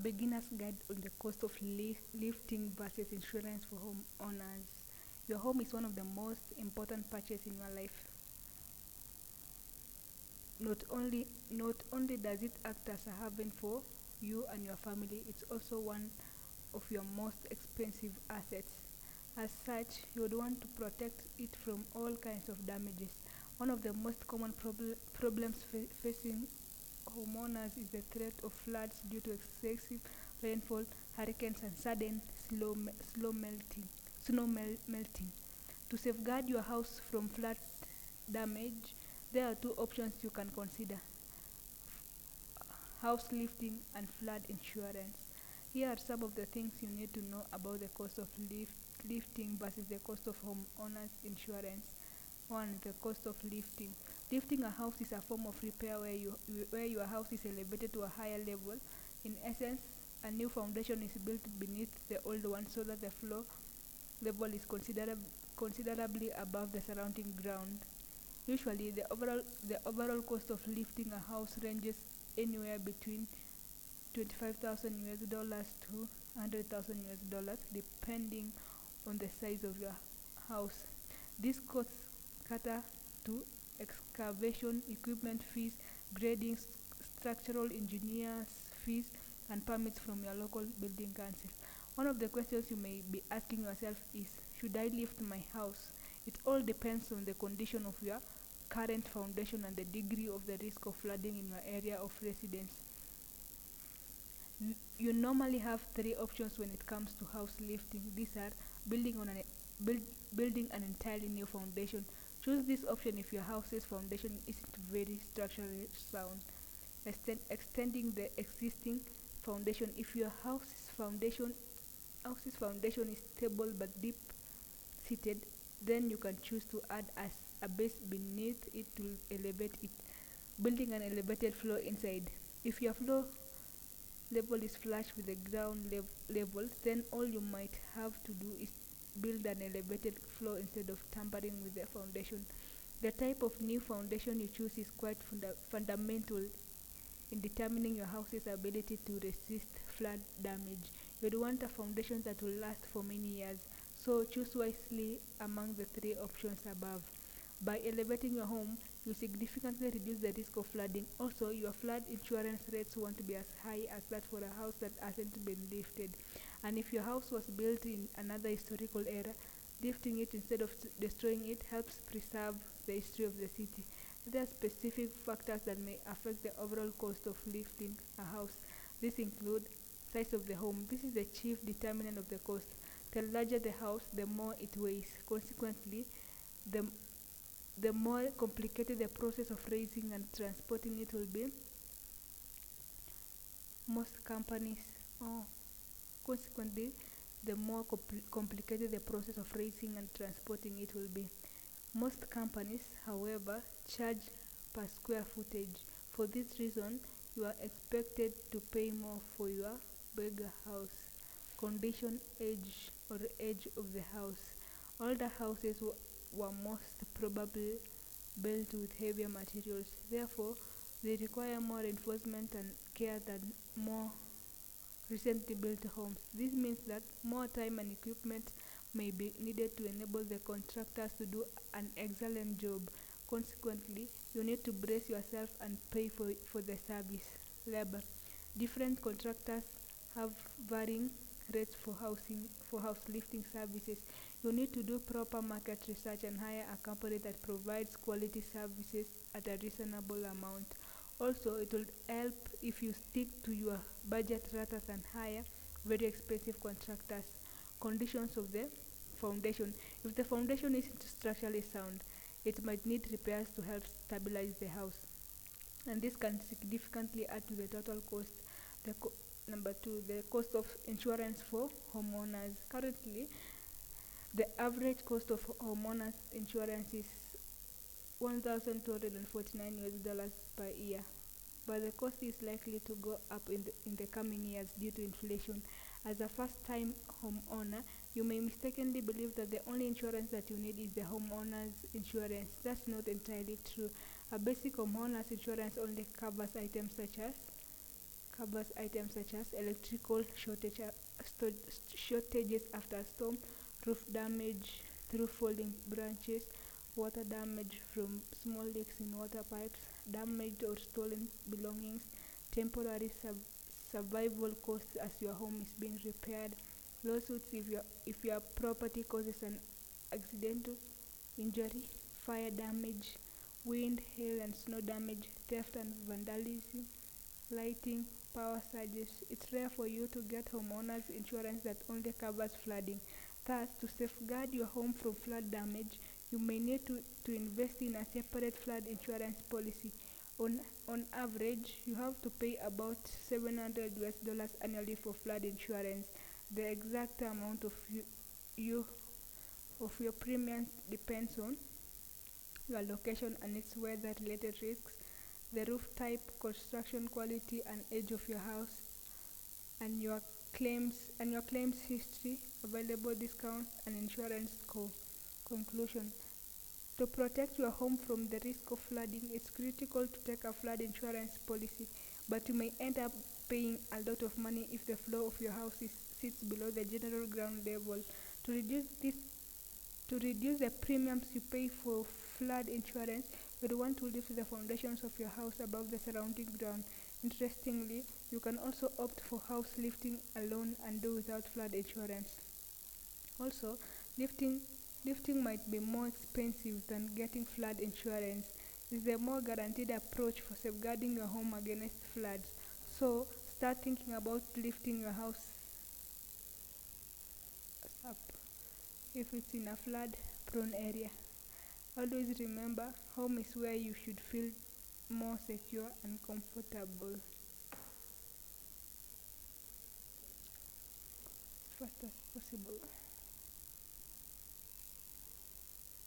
beginner's guide on the cost of lifting versus insurance for homeowners. Your home is one of the most important purchases in your life. Not only does it act as a haven for you and your family, it's also one of your most expensive assets. As such, you would want to protect it from all kinds of damages. One of the most common problems facing homeowners is the threat of floods due to excessive rainfall, hurricanes, and sudden snow melting. To safeguard your house from flood damage, there are two options you can consider: house lifting and flood insurance. Here are some of the things you need to know about the cost of lifting versus the cost of homeowners insurance. 1. The cost of lifting. Lifting a house is a form of repair where your house is elevated to a higher level. In essence, a new foundation is built beneath the old one so that the floor level is considerably above the surrounding ground. Usually, the overall cost of lifting a house ranges anywhere between 25,000 US dollars to 100,000 US dollars, depending on the size of your house. These costs cater to excavation equipment fees, grading, structural engineers fees, and permits from your local building council. One of the questions you may be asking yourself is, should I lift my house? It all depends on the condition of your current foundation and the degree of the risk of flooding in your area of residence. You normally have three options when it comes to house lifting. These are build, building an entirely new foundation. Choose this option if your house's foundation isn't very structurally sound. Extending the existing foundation. If your house's foundation is stable but deep seated, then you can choose to add as a base beneath it to elevate it. Building an elevated floor inside. If your floor level is flush with the ground level, then all you might have to do is build an elevated floor instead of tampering with the foundation. The type of new foundation you choose is quite fundamental in determining your house's ability to resist flood damage. You'd want a foundation that will last for many years, so choose wisely among the three options above. By elevating your home, you significantly reduce the risk of flooding. Also, your flood insurance rates won't be as high as that for a house that hasn't been lifted. And if your house was built in another historical era, lifting it instead of destroying it helps preserve the history of the city. There are specific factors that may affect the overall cost of lifting a house. These include size of the home. This is the chief determinant of the cost. The larger the house, the more it weighs. Consequently, the the more complicated the process of raising and transporting it will be. Most companies, oh, Consequently, the more complicated the process of raising and transporting it will be. Most companies, however, charge per square footage. For this reason, you are expected to pay more for your bigger house. Condition, age of the house. Older houses were most probably built with heavier materials. Therefore, they require more enforcement and care than more recently built homes. This means that more time and equipment may be needed to enable the contractors to do an excellent job. Consequently, you need to brace yourself and pay for the service. Labor. Different contractors have varying rates for house lifting services. You need to do proper market research and hire a company that provides quality services at a reasonable amount. Also, it will help if you stick to your budget rather than hire very expensive contractors. Conditions of the foundation. If the foundation isn't structurally sound, it might need repairs to help stabilize the house, and this can significantly add to the total cost. Number two, the cost of insurance for homeowners. Currently, the average cost of homeowners insurance is 1,249 US dollars per year, but the cost is likely to go up in the coming years due to inflation. As a first-time homeowner, you may mistakenly believe that the only insurance that you need is the homeowner's insurance. That's not entirely true. A basic homeowner's insurance only covers items such as covers items such as electrical shortages after storm, roof damage through falling branches, water damage from small leaks in water pipes, damaged or stolen belongings, temporary survival costs as your home is being repaired, lawsuits if your property causes an accidental injury, fire damage, wind, hail and snow damage, theft and vandalism, lighting, power surges. It's rare for you to get homeowners insurance that only covers flooding. Thus, to safeguard your home from flood damage, you may need to invest in a separate flood insurance policy. On average, you have to pay about $700 annually for flood insurance. The exact amount you of your premiums depends on your location and its weather related risks, the roof type, construction quality and age of your house, and your claims history, available discounts and insurance conclusion. To protect your home from the risk of flooding, it's critical to take a flood insurance policy, but you may end up paying a lot of money if the floor of your house sits below the general ground level. To reduce this to reduce the premiums you pay for flood insurance, you would want to lift the foundations of your house above the surrounding ground. Interestingly, you can also opt for house lifting alone and do without flood insurance. Also, lifting lifting might be more expensive than getting flood insurance. It's a more guaranteed approach for safeguarding your home against floods. So, start thinking about lifting your house up if it's in a flood prone area. Always remember, home is where you should feel more secure and comfortable. As fast as possible.